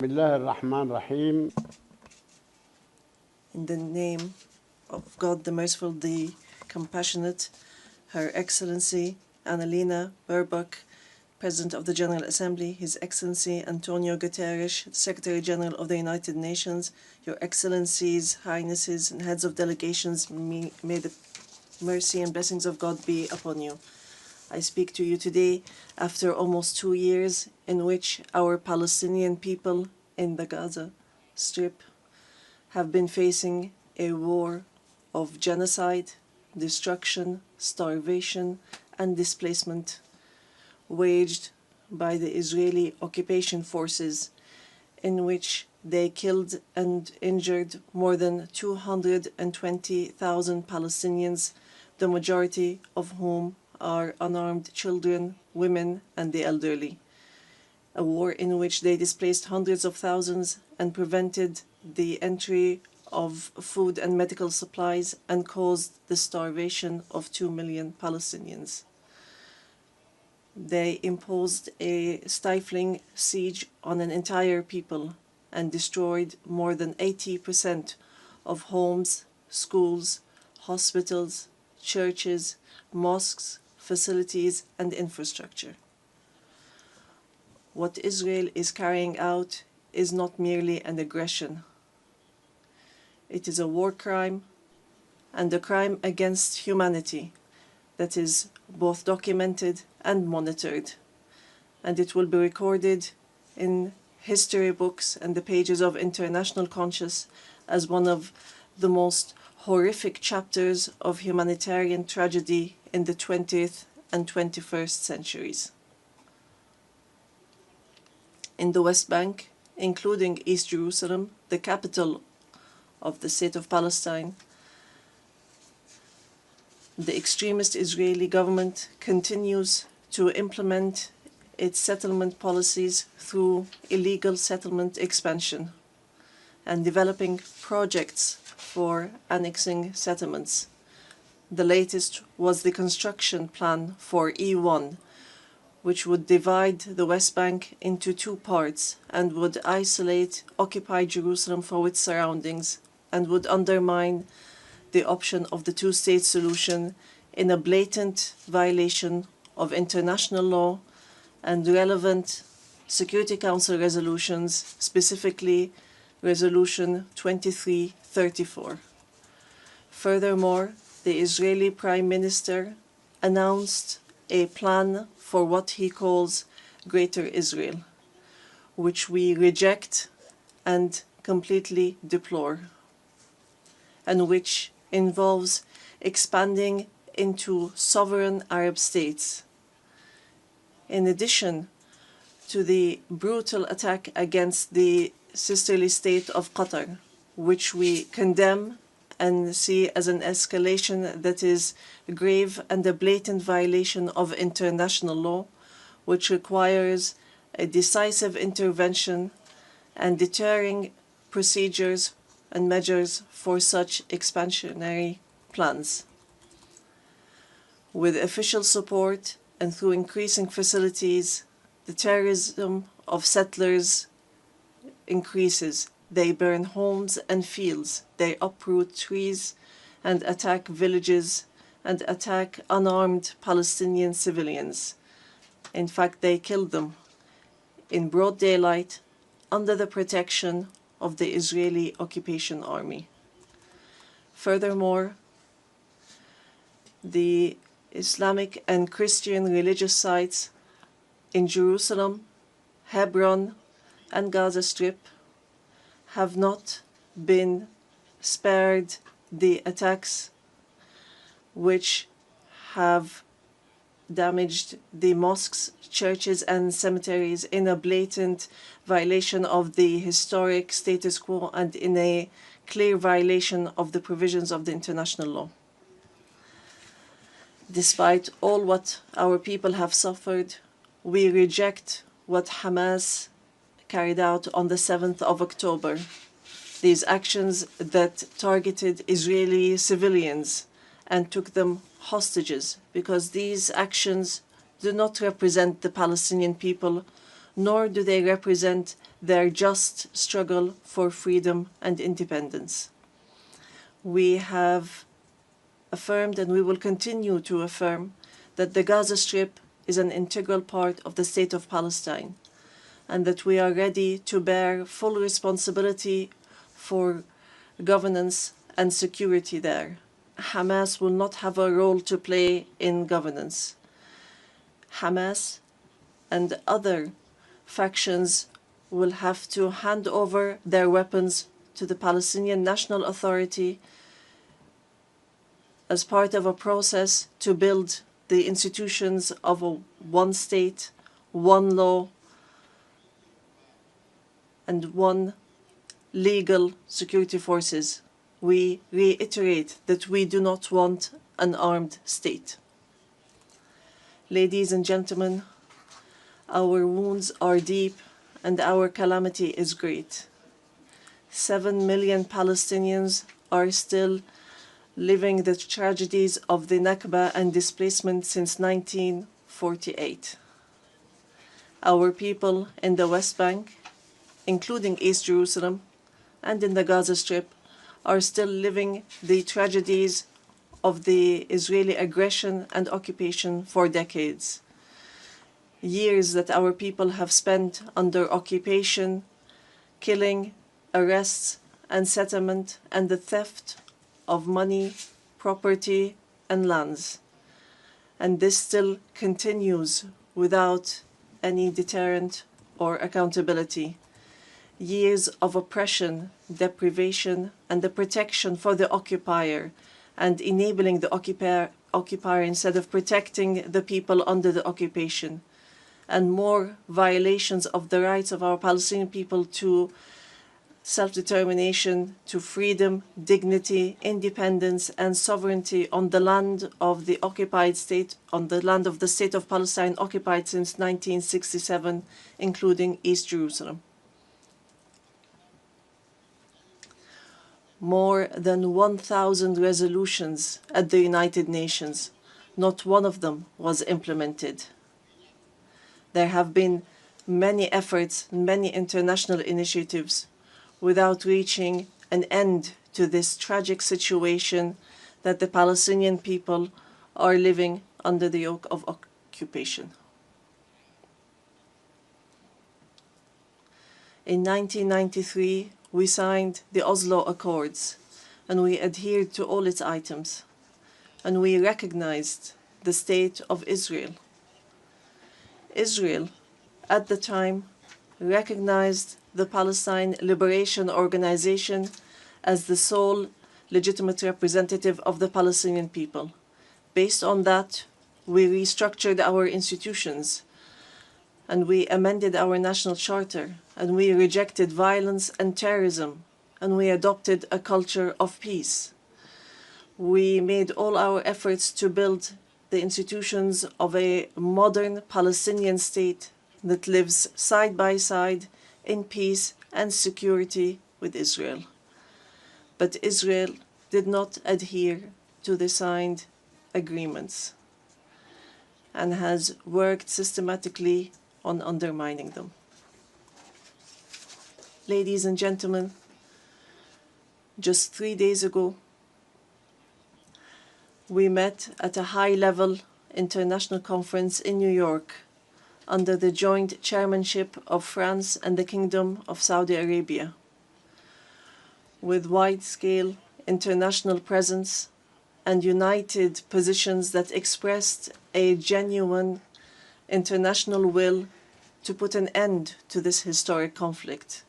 الله الرحمن الرحيم. In the name of God the Merciful, the Compassionate, Her Excellency Annalena Baerbock, President of the General Assembly, His Excellency Antonio Guterres, Secretary General of the United Nations, Your Excellencies, Highnesses, and Heads of Delegations, may the mercy and blessings of God be upon you. I speak to you today after almost 2 years in which our Palestinian people in the Gaza Strip have been facing a war of genocide, destruction, starvation, and displacement waged by the Israeli occupation forces, in which they killed and injured more than 220,000 Palestinians, the majority of whom are unarmed children, women, and the elderly. A war in which they displaced hundreds of thousands and prevented the entry of food and medical supplies and caused the starvation of 2 million Palestinians. They imposed a stifling siege on an entire people and destroyed more than 80% of homes, schools, hospitals, churches, mosques, facilities, and infrastructure. What Israel is carrying out is not merely an aggression. It is a war crime and a crime against humanity that is both documented and monitored, and it will be recorded in history books and the pages of international conscience as one of the most horrific chapters of humanitarian tragedy in the 20th and 21st centuries. In the West Bank, including East Jerusalem, the capital of the State of Palestine, the extremist Israeli government continues to implement its settlement policies through illegal settlement expansion and developing projects for annexing settlements. The latest was the construction plan for E1, which would divide the West Bank into 2 parts and would isolate occupied Jerusalem from its surroundings and would undermine the option of the two-state solution in a blatant violation of international law and relevant Security Council resolutions, specifically Resolution 2334. Furthermore, the Israeli Prime Minister announced a plan for what he calls Greater Israel, which we reject and completely deplore, and which involves expanding into sovereign Arab states. In addition to the brutal attack against the sisterly state of Qatar, which we condemn and see as an escalation that is grave and a blatant violation of international law, which requires a decisive intervention and deterring procedures and measures for such expansionary plans. With official support and through increasing facilities, the terrorism of settlers increases. They burn homes and fields, they uproot trees and attack villages and attack unarmed Palestinian civilians. In fact, they kill them in broad daylight under the protection of the Israeli occupation army. Furthermore, the Islamic and Christian religious sites in Jerusalem, Hebron, and Gaza Strip have not been spared the attacks which have damaged the mosques, churches, and cemeteries in a blatant violation of the historic status quo and in a clear violation of the provisions of the international law. Despite all what our people have suffered, we reject what Hamas carried out on the 7th of October. These actions that targeted Israeli civilians and took them hostages, because these actions do not represent the Palestinian people, nor do they represent their just struggle for freedom and independence. We have affirmed, and we will continue to affirm, that the Gaza Strip is an integral part of the State of Palestine, and that we are ready to bear full responsibility for governance and security there. Hamas will not have a role to play in governance. Hamas and other factions will have to hand over their weapons to the Palestinian National Authority as part of a process to build the institutions of a one state, one law, and one legal security forces. We reiterate that we do not want an armed state. Ladies and gentlemen, our wounds are deep and our calamity is great. 7 million Palestinians are still living the tragedies of the Nakba and displacement since 1948. Our people in the West Bank, including East Jerusalem, and in the Gaza Strip, are still living the tragedies of the Israeli aggression and occupation for decades. Years that our people have spent under occupation, killing, arrests, and settlement, and the theft of money, property, and lands. And this still continues without any deterrent or accountability. Years of oppression, deprivation, and the protection for the occupier, and enabling the occupier instead of protecting the people under the occupation, and more violations of the rights of our Palestinian people to self-determination, to freedom, dignity, independence, and sovereignty on the land of the occupied state, on the land of the State of Palestine occupied since 1967, including East Jerusalem. More than 1,000 resolutions at the United Nations, not one of them was implemented. There have been many efforts, many international initiatives, without reaching an end to this tragic situation that the Palestinian people are living under the yoke of occupation. In 1993, we signed the Oslo Accords, and we adhered to all its items, and we recognized the State of Israel. Israel, at the time, recognized the Palestine Liberation Organization as the sole legitimate representative of the Palestinian people. Based on that, we restructured our institutions, and we amended our national charter, and we rejected violence and terrorism, and we adopted a culture of peace. We made all our efforts to build the institutions of a modern Palestinian state that lives side by side in peace and security with Israel. But Israel did not adhere to the signed agreements and has worked systematically on undermining them. Ladies and gentlemen, just 3 days ago, we met at a high-level international conference in New York under the joint chairmanship of France and the Kingdom of Saudi Arabia, with wide-scale international presence and united positions that expressed a genuine international will to put an end to this historic conflict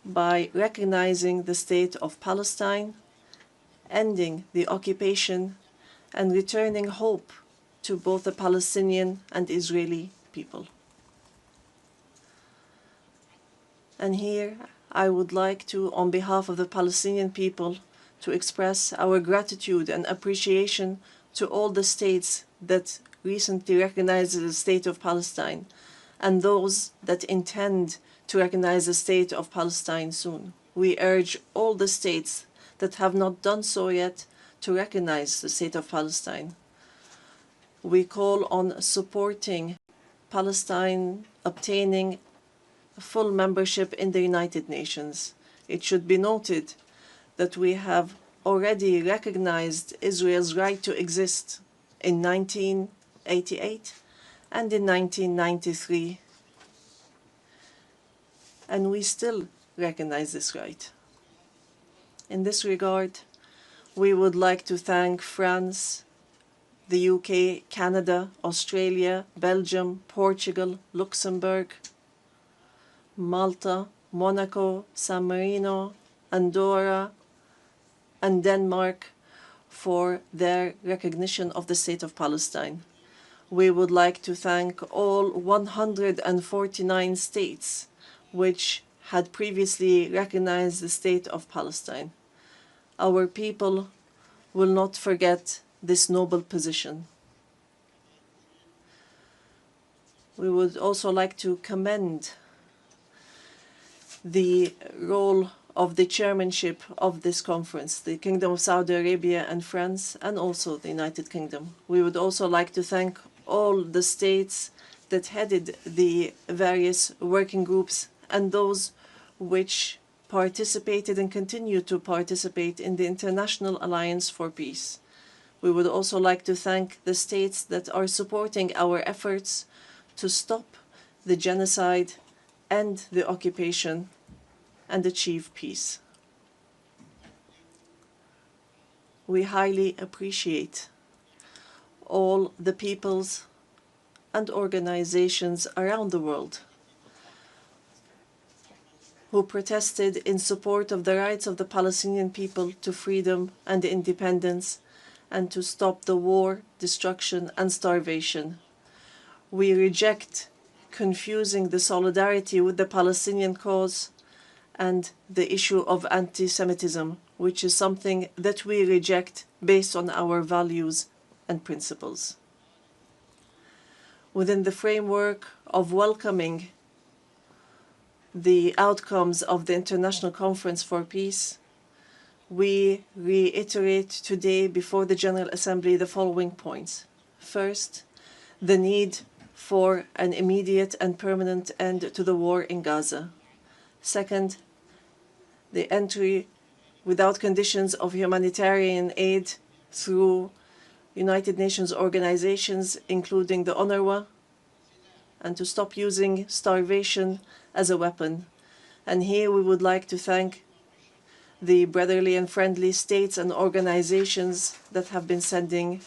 by recognizing the State of Palestine, ending the occupation, and returning hope to both the Palestinian and Israeli people. And here I would like to, on behalf of the Palestinian people, to express our gratitude and appreciation to all the states that recently recognized the State of Palestine and those that intend to recognize the State of Palestine soon. We urge all the states that have not done so yet to recognize the State of Palestine. We call on supporting Palestine obtaining full membership in the United Nations. It should be noted that we have already recognized Israel's right to exist in 1988 and in 1993, and we still recognize this right. In this regard, we would like to thank France, the UK, Canada, Australia, Belgium, Portugal, Luxembourg, Malta, Monaco, San Marino, Andorra, and Denmark for their recognition of the State of Palestine. We would like to thank all 149 states which had previously recognized the State of Palestine. Our people will not forget this noble position. We would also like to commend the role of the chairmanship of this conference, the Kingdom of Saudi Arabia and France, and also the United Kingdom. We would also like to thank all the states that headed the various working groups and those which participated and continue to participate in the International Alliance for Peace. We would also like to thank the states that are supporting our efforts to stop the genocide and the occupation and achieve peace. We highly appreciate all the peoples and organizations around the world who protested in support of the rights of the Palestinian people to freedom and independence and to stop the war, destruction, and starvation. We reject confusing the solidarity with the Palestinian cause and the issue of anti-Semitism, which is something that we reject based on our values and principles. Within the framework of welcoming the outcomes of the International Conference for Peace, we reiterate today before the General Assembly the following points. First, the need for an immediate and permanent end to the war in Gaza. Second, the entry without conditions of humanitarian aid through United Nations organizations, including the UNRWA, and to stop using starvation as a weapon. And here we would like to thank the brotherly and friendly states and organizations that have been sending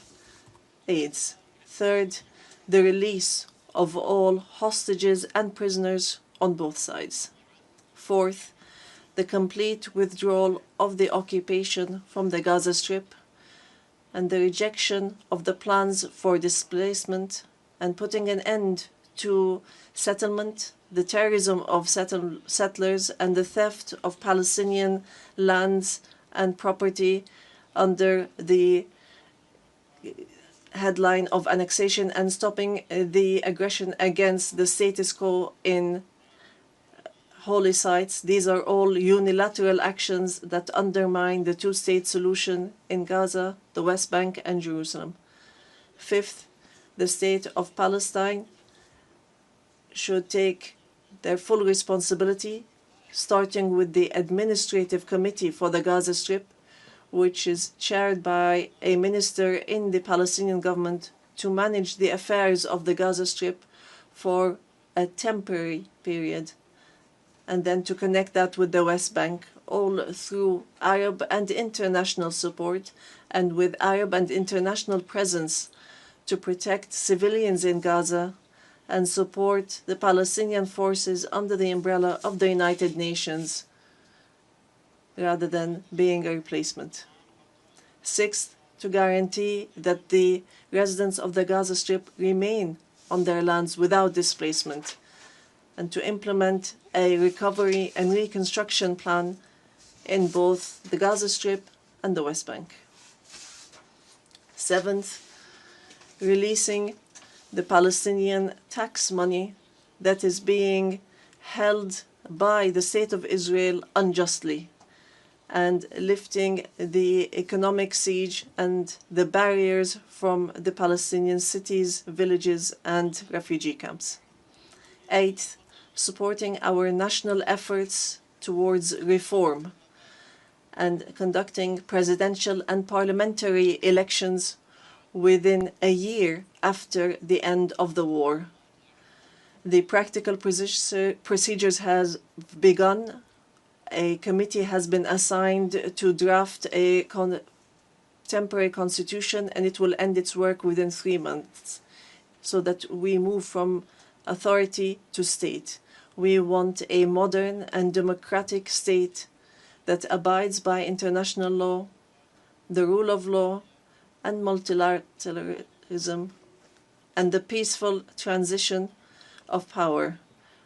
aids. Third, the release of all hostages and prisoners on both sides. Fourth, the complete withdrawal of the occupation from the Gaza Strip and the rejection of the plans for displacement and putting an end to settlement, the terrorism of settlers, and the theft of Palestinian lands and property under the headline of annexation, and stopping the aggression against the status quo in holy sites. These are all unilateral actions that undermine the two-state solution in Gaza, the West Bank, and Jerusalem. Fifth, the state of Palestine should take their full responsibility, starting with the Administrative Committee for the Gaza Strip, which is chaired by a minister in the Palestinian government, to manage the affairs of the Gaza Strip for a temporary period, and then to connect that with the West Bank, all through Arab and international support and with Arab and international presence to protect civilians in Gaza and support the Palestinian forces under the umbrella of the United Nations rather than being a replacement. Sixth, to guarantee that the residents of the Gaza Strip remain on their lands without displacement, and to implement a recovery and reconstruction plan in both the Gaza Strip and the West Bank. Seventh, releasing the Palestinian tax money that is being held by the State of Israel unjustly, and lifting the economic siege and the barriers from the Palestinian cities, villages, and refugee camps. Eighth, supporting our national efforts towards reform and conducting presidential and parliamentary elections within a year after the end of the war. The practical procedures has begun. A committee has been assigned to draft a temporary constitution, and it will end its work within 3 months, so that we move from authority to state. We want a modern and democratic state that abides by international law, the rule of law, and multilateralism, and the peaceful transition of power.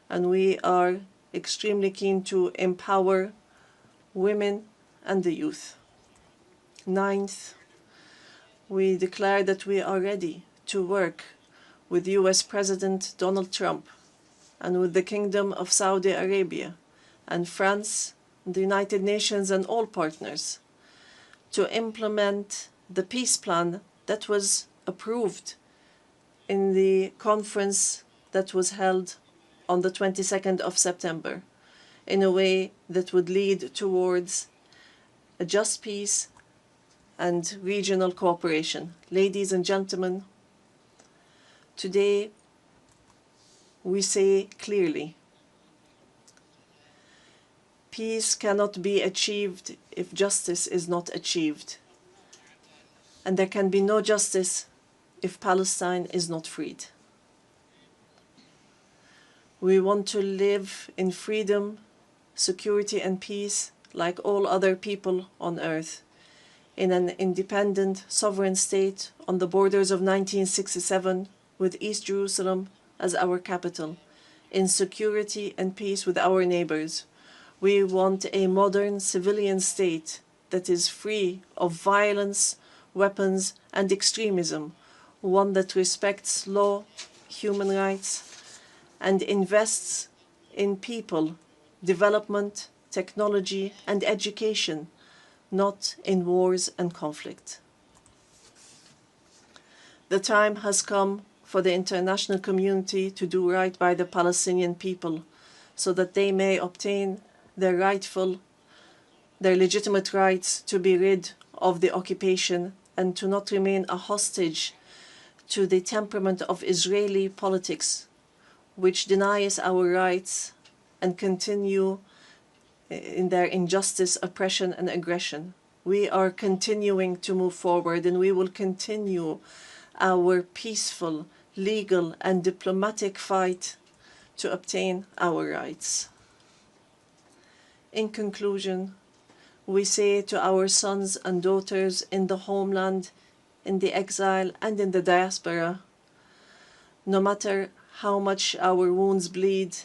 And we are extremely keen to empower women and the youth. Ninth, we declare that we are ready to work with US President Donald Trump and with the Kingdom of Saudi Arabia and France, the United Nations, and all partners to implement the peace plan that was approved in the conference that was held on the 22nd of September in a way that would lead towards a just peace and regional cooperation. Ladies and gentlemen, today we say clearly, peace cannot be achieved if justice is not achieved. And there can be no justice if Palestine is not freed. We want to live in freedom, security, and peace like all other people on earth, in an independent, sovereign state on the borders of 1967, with East Jerusalem as our capital, in security and peace with our neighbors. We want a modern civilian state that is free of violence, weapons, and extremism, one that respects law, human rights, and invests in people, development, technology, and education, not in wars and conflict. The time has come for the international community to do right by the Palestinian people so that they may obtain their legitimate rights to be rid of the occupation and to not remain a hostage to the temperament of Israeli politics, which denies our rights and continue in their injustice, oppression, and aggression. We are continuing to move forward, and we will continue our peaceful, legal, and diplomatic fight to obtain our rights. In conclusion, we say to our sons and daughters in the homeland, in the exile, and in the diaspora, no matter how much our wounds bleed,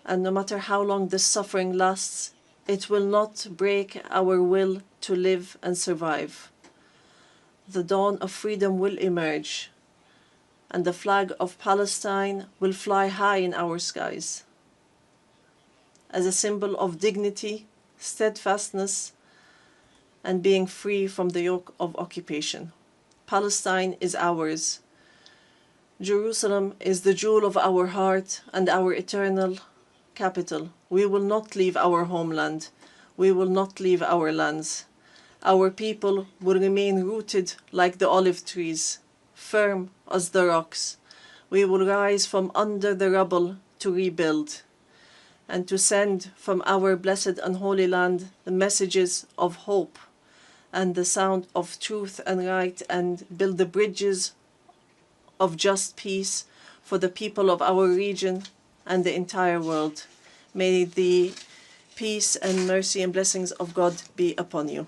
and no matter how long the suffering lasts, it will not break our will to live and survive. The dawn of freedom will emerge, and the flag of Palestine will fly high in our skies as a symbol of dignity, steadfastness, and being free from the yoke of occupation. Palestine is ours. Jerusalem is the jewel of our heart and our eternal capital. We will not leave our homeland. We will not leave our lands. Our people will remain rooted like the olive trees, firm as the rocks. We will rise from under the rubble to rebuild and to send from our blessed and holy land the messages of hope and the sound of truth and right, and build the bridges of just peace for the people of our region and the entire world. May the peace and mercy and blessings of God be upon you.